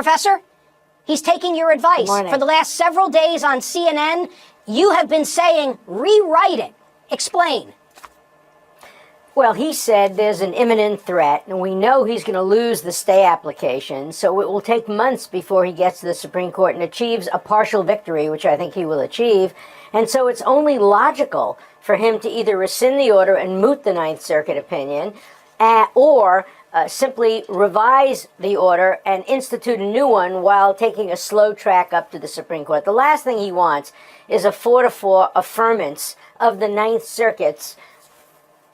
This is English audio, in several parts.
Professor. He's taking your advice. For the last several days on CNN, you have been saying, rewrite it. Explain. Well, he said there's an imminent threat, and we know he's going to lose the stay application, so it will take months before he gets to the Supreme Court and achieves a partial victory, which I think he will achieve. And so it's only logical for him to either rescind the order and moot the Ninth Circuit opinion, or simply revise the order and institute a new one while taking a slow track up to the Supreme Court. The last thing he wants is a 4-4 affirmance of the Ninth Circuit's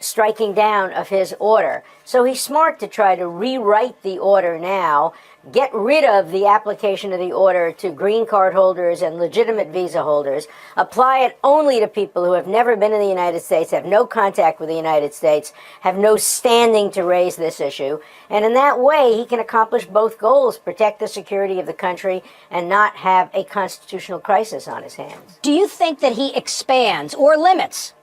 striking down of his order. So he's smart to try to rewrite the order now, get rid of the application of the order to green card holders and legitimate visa holders, apply it only to people who have never been in the United States, have no contact with the United States, have no standing to raise this issue. And in that way, he can accomplish both goals, protect the security of the country and not have a constitutional crisis on his hands. Do you think that he expands or limits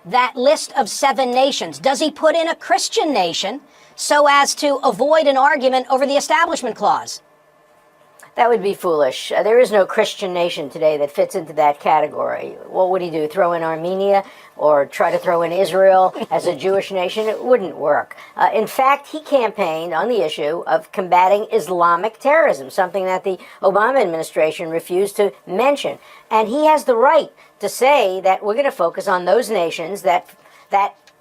that list of 7 nations? Does he put in a Christian nation so as to avoid an argument over the Establishment Clause? That would be foolish. There is no Christian nation today that fits into that category. What would he do? Throw in Armenia or try to throw in Israel as a Jewish nation? It wouldn't work. In fact, he campaigned on the issue of combating Islamic terrorism, something that the Obama administration refused to mention. And he has the right to say that we're going to focus on those nations that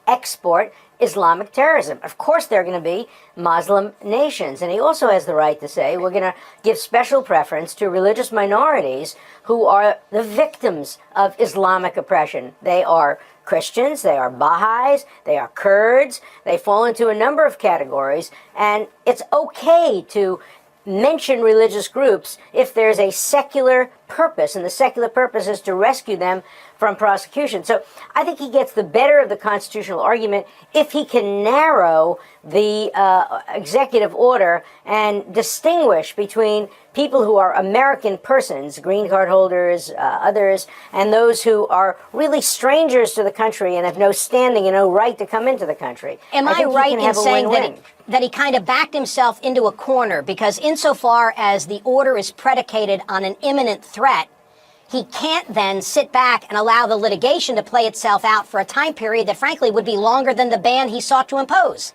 export Islamic terrorism. Of course, they're going to be Muslim nations. And he also has the right to say we're going to give special preference to religious minorities who are the victims of Islamic oppression. They are Christians, they are Baha'is, they are Kurds. They fall into a number of categories. And it's okay to mention religious groups if there's a secular purpose, and the secular purpose is to rescue them from prosecution. So I think he gets the better of the constitutional argument if he can narrow the executive order and distinguish between people who are American persons, green card holders, others, and those who are really strangers to the country and have no standing and no right to come into the country. Am I right in saying that he kind of backed himself into a corner? Because insofar as the order is predicated on an imminent threat, he can't then sit back and allow the litigation to play itself out for a time period that, frankly, would be longer than the ban he sought to impose.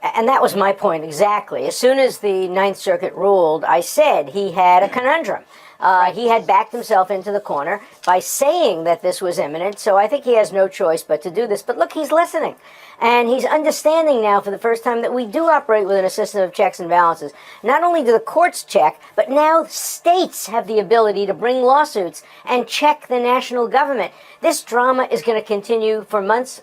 And that was my point exactly. As soon as the Ninth Circuit ruled, I said he had a conundrum. He had backed himself into the corner by saying that this was imminent, so I think he has no choice but to do this. But look, he's listening. And he's understanding now for the first time that we do operate within a system of checks and balances. Not only do the courts check, but now states have the ability to bring lawsuits and check the national government. This drama is going to continue for months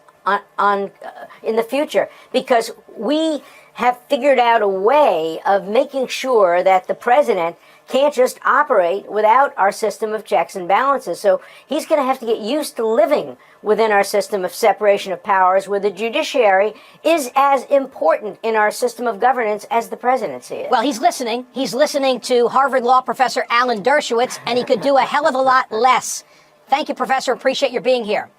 in the future because we have figured out a way of making sure that the president can't just operate without our system of checks and balances. So he's going to have to get used to living within our system of separation of powers, where the judiciary is as important in our system of governance as the presidency is. Well, he's listening. He's listening to Harvard Law professor Alan Dershowitz, and he could do a hell of a lot less. Thank you, Professor. Appreciate your being here.